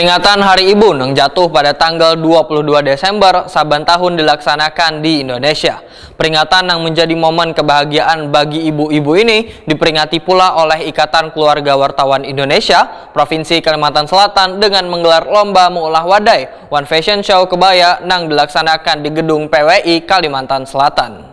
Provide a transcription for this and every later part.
Peringatan Hari Ibu yang jatuh pada tanggal 22 Desember saban tahun dilaksanakan di Indonesia. Peringatan yang menjadi momen kebahagiaan bagi ibu-ibu ini diperingati pula oleh Ikatan Keluarga Wartawan Indonesia Provinsi Kalimantan Selatan dengan menggelar lomba mengolah wadai One Fashion Show Kebaya yang dilaksanakan di Gedung PWI Kalimantan Selatan.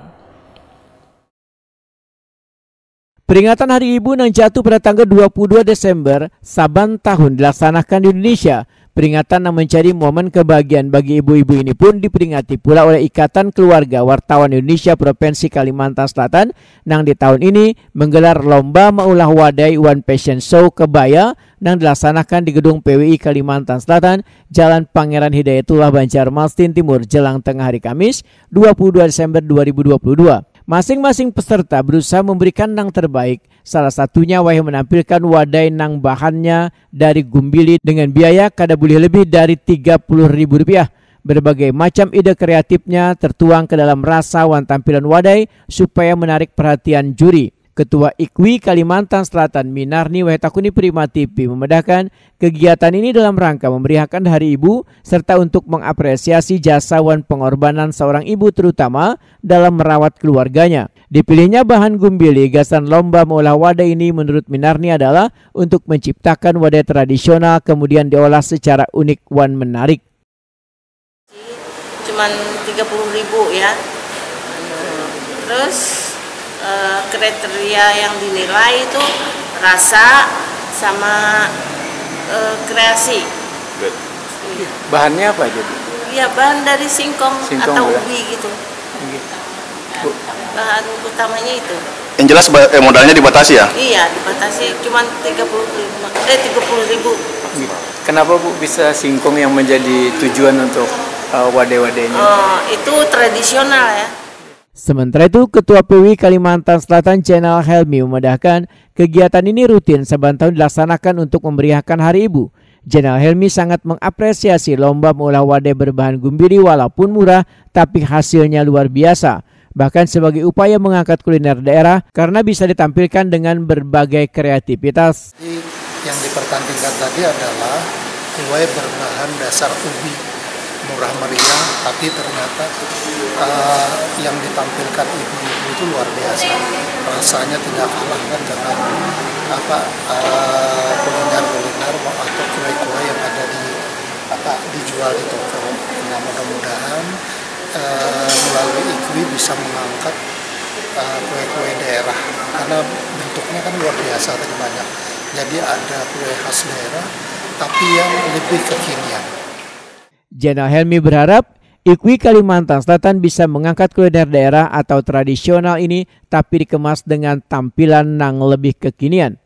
Peringatan Hari Ibu yang jatuh pada tanggal 22 Desember saban tahun dilaksanakan di Indonesia. Peringatan yang menjadi momen kebahagiaan bagi ibu-ibu ini pun diperingati pula oleh Ikatan Keluarga Wartawan Indonesia Provinsi Kalimantan Selatan yang di tahun ini menggelar lomba mengolah wadai One Fashion Show Kebaya yang dilaksanakan di Gedung PWI Kalimantan Selatan, Jalan Pangeran Hidayatullah, Banjarmasin Timur, jelang tengah hari Kamis 22 Desember 2022. Masing-masing peserta berusaha memberikan yang terbaik. Salah satunya wahai menampilkan wadai nang bahannya dari gumbili dengan biaya kada boleh lebih dari Rp30.000. Berbagai macam ide kreatifnya tertuang ke dalam rasa wan tampilan wadai supaya menarik perhatian juri. Ketua IKWI Kalimantan Selatan Minarni Wahetakuni Primatipi memedahkan kegiatan ini dalam rangka memeriahkan Hari Ibu serta untuk mengapresiasi jasa wan pengorbanan seorang ibu terutama dalam merawat keluarganya. Dipilihnya bahan gumbili, gasan lomba mengolah wadai ini menurut Minarni adalah untuk menciptakan wadai tradisional kemudian diolah secara unik wan menarik. Cuman 30.000 ya. Terus kriteria yang dinilai itu rasa sama kreasi. Bahannya apa aja? Iya, bahan dari singkong atau ya? ubi gitu. Bahan utamanya itu. Yang jelas modalnya dibatasi ya? Iya, dibatasi cuma 30.000. Kenapa Bu bisa singkong yang menjadi tujuan untuk wadai-wadainya? Itu tradisional ya. Sementara itu, Ketua PWI Kalimantan Selatan Jenal Helmi memedahkan kegiatan ini rutin saban tahun dilaksanakan untuk memeriahkan Hari Ibu. Jenal Helmi sangat mengapresiasi lomba mengolah wadai berbahan gumbiri walaupun murah tapi hasilnya luar biasa. Bahkan sebagai upaya mengangkat kuliner daerah karena bisa ditampilkan dengan berbagai kreativitas. Yang dipertandingkan tadi adalah kue berbahan dasar ubi. Murah meriah, tapi ternyata yang ditampilkan ibu-ibu itu luar biasa. Rasanya tidak kalahkan dengan kuliner-kuliner atau kue-kue yang ada dijual di toko. Nah, mudah-mudahan melalui IKWI bisa mengangkat kue-kue daerah karena bentuknya kan luar biasa tadi banyak. Jadi ada kue khas daerah, tapi yang lebih kekinian. Jenal Helmi berharap IKWI Kalimantan Selatan bisa mengangkat kuliner daerah atau tradisional ini tapi dikemas dengan tampilan yang lebih kekinian.